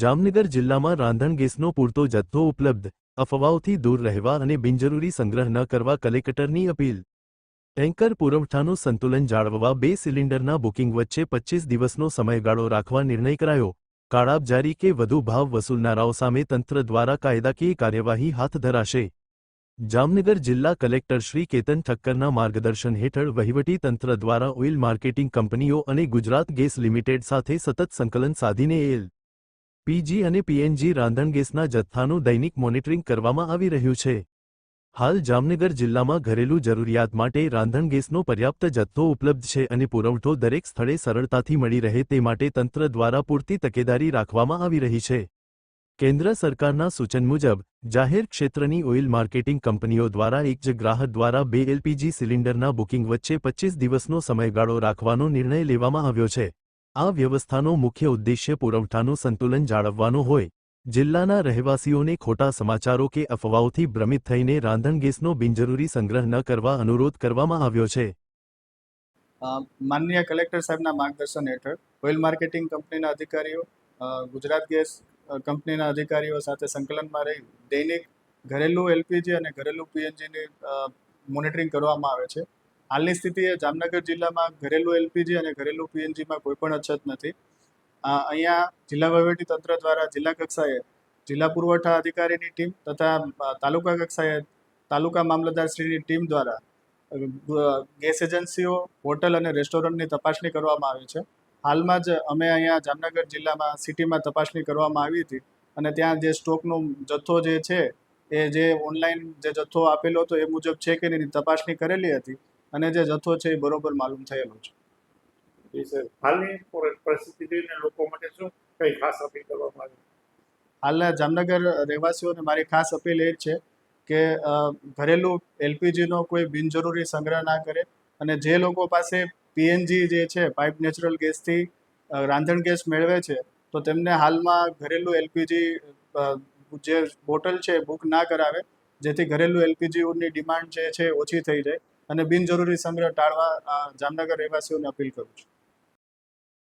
જામનગર જિલ્લામાં રાંધણ ગેસનો પૂરતો જથ્થો ઉપલબ્ધ, અફવાઓથી દૂર રહેવા અને બિનજરૂરી સંગ્રહ ન કરવા કલેક્ટરની અપીલ. ટેન્કર પુરવઠાનું સંતુલન જાળવવા 2 સિલિન્ડરના બુકિંગ વચ્ચે 25 દિવસનો સમયગાળો રાખવા નિર્ણય કરાયો. કાળાબજારી કે વધુ ભાવ વસૂલનારાઓ સામે તંત્ર દ્વારા કાયદાકીય કાર્યવાહી હાથ ધરાશે. જામનગર જિલ્લા કલેક્ટર શ્રી કેતન ઠક્કરના માર્ગદર્શન હેઠળ વહીવટી તંત્ર દ્વારા ઓઇલ માર્કેટિંગ કંપનીઓ અને ગુજરાત ગેસ લિમિટેડ સાથે સતત સંકલન સાધીને એલ. પીજી અને પીએનજી રાંધણગેસના જથ્થાનું દૈનિક મોનિટરિંગ કરવામાં આવી રહ્યું છે. હાલ જામનગર જિલ્લામાં ઘરેલું જરૂરિયાત માટે રાંધણગેસનો પર્યાપ્ત જથ્થો ઉપલબ્ધ છે અને પુરવઠો દરેક સ્થળે સરળતાથી મળી રહે તે માટે તંત્ર દ્વારા પૂરતી તકેદારી રાખવામાં આવી રહી છે. કેન્દ્ર સરકારના સૂચન મુજબ જાહેર ક્ષેત્રની ઓઇલ માર્કેટિંગ કંપનીઓ દ્વારા એક જ ગ્રાહક દ્વારા 2 એલપીજી સિલિન્ડરના બુકિંગ વચ્ચે 25 દિવસનો સમયગાળો રાખવાનો નિર્ણય લેવામાં આવ્યો છે. આ વ્યવસ્થાનો મુખ્ય ઉદ્દેશ્ય પુરવઠાનું સંતુલન જાળવવાનો હોય. જિલ્લાના રહેવાસીઓને ખોટા સમાચારો કે અફવાઓથી ભ્રમિત થઈને રાંધણગેસનો બિનજરૂરી સંગ્રહ ન કરવા અનુરોધ કરવામાં આવ્યો છે. માનનીય કલેક્ટર સાહેબના માર્ગદર્શન હેઠળ ઓઇલ માર્કેટિંગ કંપનીના અધિકારીઓ, ગુજરાત ગેસ કંપનીના અધિકારીઓ સાથે સંકલનમાં રહી દૈનિક ઘરેલું એલપીજી અને ઘરેલું પીએનજીની મોનિટરિંગ કરવામાં આવે છે. હાલની સ્થિતિએ જામનગર જિલ્લામાં ઘરેલું એલપીજી અને ઘરેલું પીએનજીમાં કોઈ પણ અછત નથી. અહીંયા જિલ્લા વહીવટી તંત્ર દ્વારા જિલ્લા કક્ષાએ જિલ્લા પુરવઠા અધિકારીની ટીમ તથા તાલુકા કક્ષાએ તાલુકા મામલતદારશ્રીની ટીમ દ્વારા ગેસ એજન્સીઓ, હોટલ અને રેસ્ટોરન્ટની તપાસણી કરવામાં આવી છે. હાલમાં જ અમે અહીંયા જામનગર જિલ્લામાં સિટીમાં તપાસણી કરવામાં આવી હતી અને ત્યાં જે સ્ટોકનો જથ્થો જે છે એ જે ઓનલાઈન જે જથ્થો આપેલો હતો એ મુજબ છે કે નહીં તપાસણી કરેલી હતી અને જે જથ્થો છે એ બરોબર માલુમ થયેલો છે. હાલની પરિસ્થિતિને લોકો માટે શું કઈ ખાસ અપીલ કરવામાં આવી? હાલના જામનગર રહેવાસીઓને મારી ખાસ અપીલ એ જ છે કે ઘરેલું એલપીજીનો કોઈ બિનજરૂરી સંગ્રહ ના કરે અને જે લોકો પાસે પીએનજી જે છે પાઇપ નેચરલ ગેસથી રાંધણ ગેસ મેળવે છે તો તેમને હાલમાં ઘરેલું એલપીજી જે બોટલ છે બુક ના કરાવે, જેથી ઘરેલું એલપીજીની ડિમાન્ડ જે છે ઓછી થઈ જાય અને બિનજરૂરી સંગ્રહ ટાળવા જામનગર રહેવાસીઓને અપીલ કરું છું.